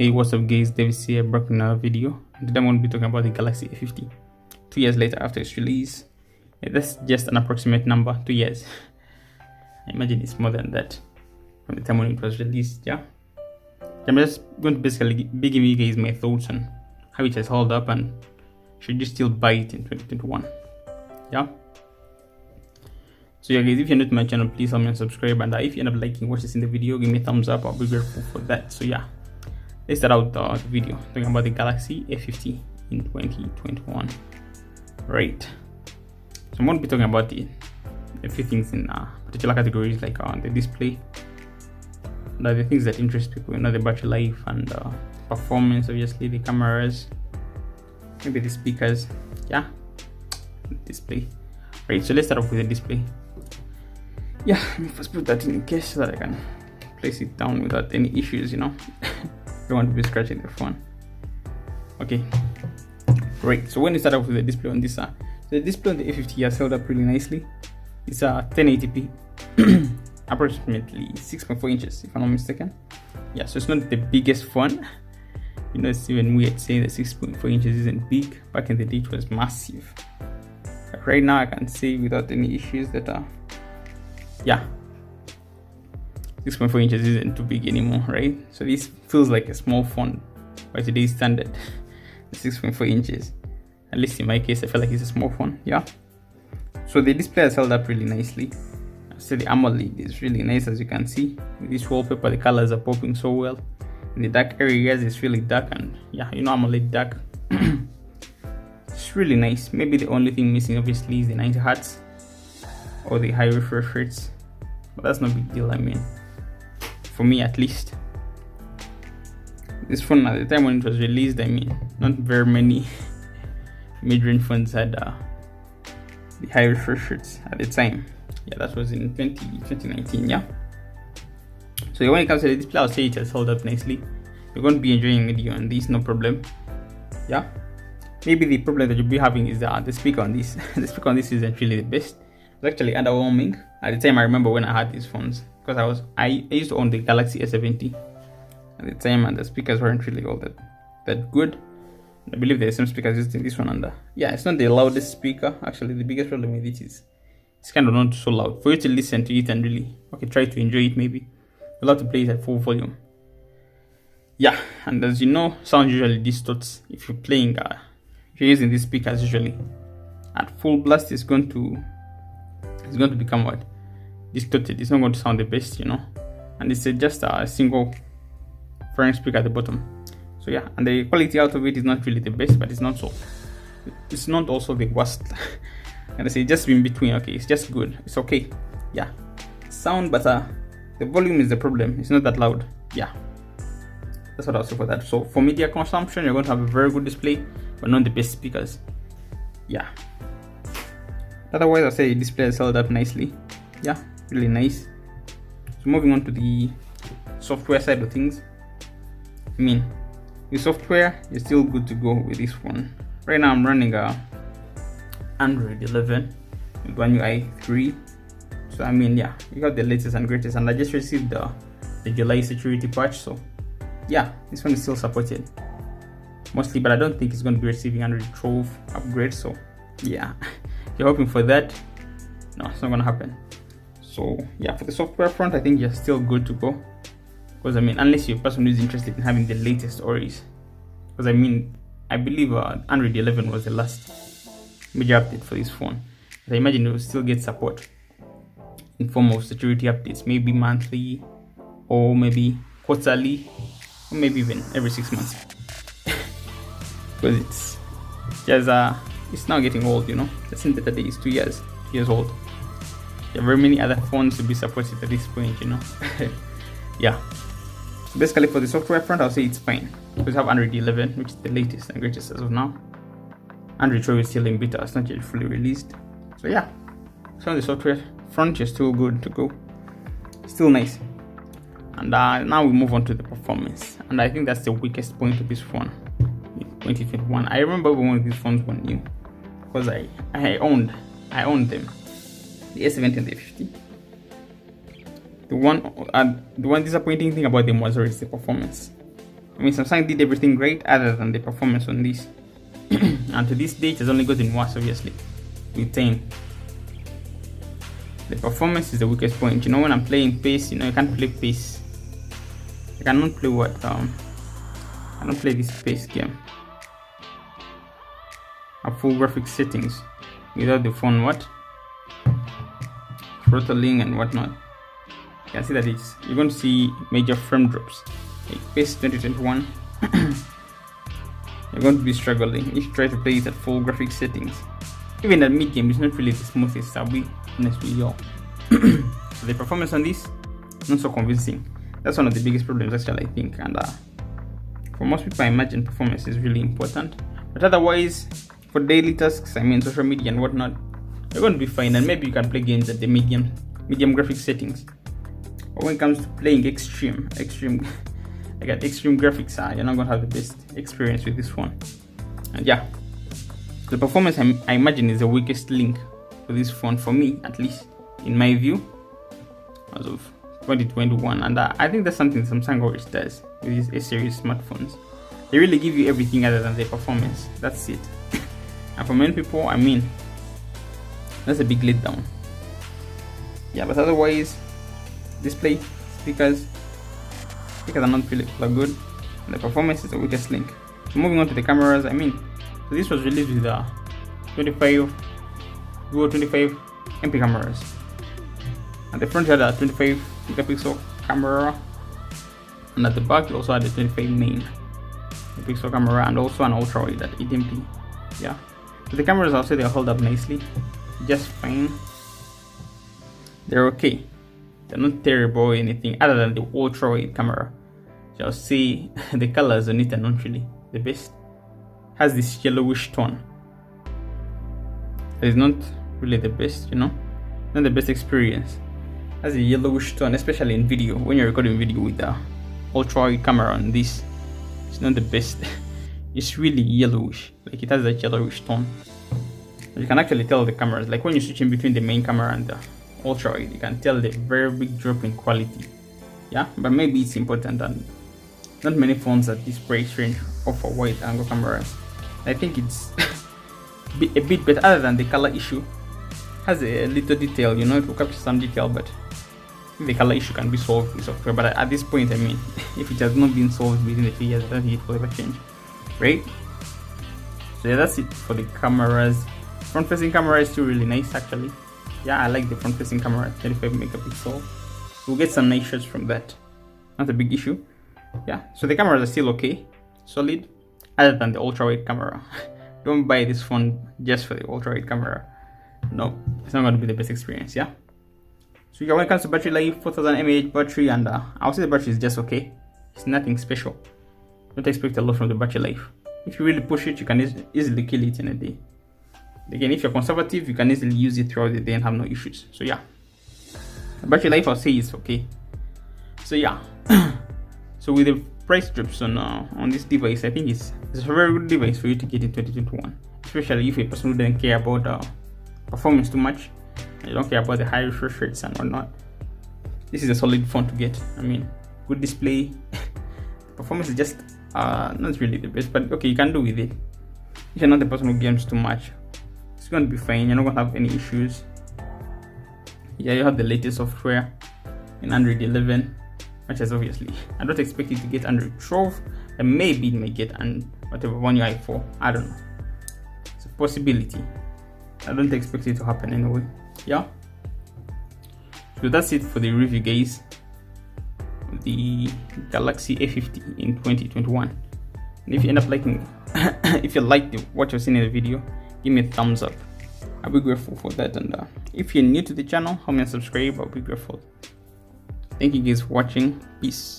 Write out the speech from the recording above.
Hey, what's up guys, David here, back in another video. Today I'm going to be talking about the Galaxy A50 2 years later after its release. That's just an approximate number, 2 years. I imagine it's more than that from the time when it was released. Yeah, I'm just going to basically be giving you guys my thoughts on how it has held up and should you still buy it in 2021. Yeah, so yeah guys, if you're new to my channel, please help me and subscribe, and if you end up liking what is in the video, give me a thumbs up. I'll be grateful for that. So yeah, let's start out the video talking about the Galaxy A50 in 2021. Right, so I'm going to be talking about a few things in particular categories, like the display, the things that interest people, the battery life and performance, obviously the cameras, maybe the speakers, yeah, the display. Right, so let's start off with the display. Yeah, let me first put that in case so that I can place it down without any issues, don't want to be scratching the phone. Okay, right, so when you start off with the display on this, the display on the A50 has held up really nicely. It's a 1080p, approximately 6.4 inches, if I'm not mistaken. Yeah, so it's not the biggest phone. It's even weird saying that 6.4 inches isn't big. Back in the day, it was massive. But right now, I can say without any issues that, yeah, 6.4 inches isn't too big anymore, right? So this feels like a small phone by today's standard. 6.4 inches, at least in my case, I feel like it's a small phone. Yeah, so the display has held up really nicely. So the AMOLED is really nice, as you can see. With this wallpaper, the colors are popping so well. In the dark areas, it's really dark, and yeah, AMOLED dark. It's really nice. Maybe the only thing missing, obviously, is the 90 Hz or the high refresh rates, but that's no big deal. I mean, for me at least. This phone at the time when it was released, I mean, not very many mid-range phones had the high refresh rates at the time. Yeah, that was in 2019. Yeah, so when it comes to the display, I'll say it has held up nicely. You're going to be enjoying video on this, no problem. Yeah, maybe the problem that you'll be having is the speaker on this. The speaker on this isn't really the best. It's actually underwhelming at the time. I remember when I had these phones, because I used to own the Galaxy A70 at the time, and the speakers weren't really all that good. I believe there's some speakers used in this one, and yeah, it's not the loudest speaker. Actually, the biggest problem with it is it's kind of not so loud for you to listen to it and really try to enjoy it. Maybe you'll have to play it at full volume. Yeah, and as you know, sound usually distorts if you're playing. If you're using these speakers, usually at full blast, it's going to become what? Distorted. It's not going to sound the best, and it's just a single front speaker at the bottom. So yeah, and the quality out of it is not really the best, but it's not also the worst. And I say just in between. Okay, it's just good, it's okay. Yeah, sound, but the volume is the problem. It's not that loud. Yeah, that's what I'll say for that. So for media consumption, you're going to have a very good display, but not the best speakers. Yeah, otherwise I'll say the display has held up nicely. Yeah, really nice. So moving on to the software side of things, I mean, the software is still good to go with this one. Right now I'm running Android 11 with One UI 3. So I mean, yeah, you got the latest and greatest, and I just received the July security patch. So yeah, this one is still supported mostly, but I don't think it's going to be receiving Android 12 upgrade. So yeah, if you're hoping for that, no, it's not going to happen. So yeah, for the software front, I think you're still good to go. Because I mean, unless you're a person who's interested in having the latest ORIs, because I mean, I believe Android 11 was the last major update for this phone. But I imagine it will still get support in form of security updates, maybe monthly, or maybe quarterly, or maybe even every 6 months. Because it's just it's now getting old, The Synth Day is 2 years old. There are very many other phones to be supported at this point, Yeah. Basically, for the software front, I'll say it's fine. We have Android 11, which is the latest and greatest as of now. Android 12 is still in beta, it's not yet fully released. So yeah, so on the software front, you're still good to go. Still nice. And now we move on to the performance, and I think that's the weakest point of this phone in 2021. I remember when these phones were new, because I owned them, the A70 and the A50. The one disappointing thing about them was always the performance. I mean, Samsung did everything great other than the performance on this. And to this date, it has only gotten worse, obviously, with time. The performance is the weakest point. You know, when I'm playing pace, you know, you can't play pace. I cannot play I don't play this pace game at full graphics settings without the phone throttling and whatnot. You can see that you're going to see major frame drops. Like pace 2021. You're going to be struggling if you try to play it at full graphics settings. Even at mid game, it's not really the smoothest, I'll be honest with y'all. So the performance on this, not so convincing. That's one of the biggest problems, actually, I think. And for most people, I imagine performance is really important. But otherwise, for daily tasks, I mean social media and whatnot, you're going to be fine. And maybe you can play games at the medium graphics settings. But when it comes to playing extreme graphics, you're not going to have the best experience with this phone. And yeah, the performance, I imagine, is the weakest link for this phone, for me at least, in my view, as of 2021. And I think that's something Samsung always does with these A-series smartphones. They really give you everything other than their performance. That's it. And for many people, I mean, that's a big letdown. Yeah, but otherwise, display, speakers are not really that good, and the performance is the weakest link. So moving on to the cameras, I mean, so this was released with 25 MP cameras. At the front, you had a 25 megapixel camera, and at the back, you also had a 25 main megapixel camera, and also an ultra wide at 18p. Yeah, so the cameras, I'll say they hold up nicely, just fine. They're okay. They're not terrible or anything other than the ultra wide camera. So I'll say the colors on it are not really the best. Has this yellowish tone. It's not really the best, you know, not the best experience. Has a yellowish tone, especially in video. When you're recording video with the ultra wide camera on this, it's not the best. It's really yellowish, like it has that yellowish tone. You can actually tell the cameras, like when you switch in between the main camera and the ultra wide, you can tell the very big drop in quality. Yeah, but maybe it's important, and not many phones at this price range offer wide angle cameras. I think it's a bit better, other than the color issue. Has a little detail, you know, it will capture some detail, but the color issue can be solved with software. But at this point, I mean, if it has not been solved within a few years, I don't think it will ever change, right? So yeah, that's it for the cameras. Front facing camera is still really nice, actually. Yeah, I like the front facing camera at 35 megapixel. We'll get some nice shots from that. Not a big issue. Yeah, so the cameras are still okay, solid, other than the ultra wide camera. Don't buy this phone just for the ultra wide camera. No, it's not going to be the best experience. Yeah, so yeah, when it comes to battery life, 4000 mAh battery, and I'll say the battery is just okay. It's nothing special. Don't expect a lot from the battery life. If you really push it, you can easily kill it in a day. Again, if you're conservative, you can easily use it throughout the day and have no issues. So yeah, the battery life, I'll say, is okay. So yeah, so with the price drops on this device, I think it's a very good device for you to get in 2021, especially if you're a person who doesn't care about performance too much, and you don't care about the high refresh rates and whatnot. This is a solid phone to get. I mean, good display. Performance is just not really the best, but okay, you can do with it. If you're not the person who games too much, it's going to be fine. You're not going to have any issues. Yeah, you have the latest software in Android 11, which is obviously, I don't expect you to get Android 12, and maybe it may get whatever One UI 4. I don't know. It's a possibility. I don't expect it to happen anyway. Yeah. So that's it for the review, guys. The Galaxy A50 in 2021. And if you end up liking, if you liked what you've seen in the video, give me a thumbs up. I'll be grateful for that. And if you're new to the channel, help me subscribe. I'll be grateful. Thank you guys for watching. Peace.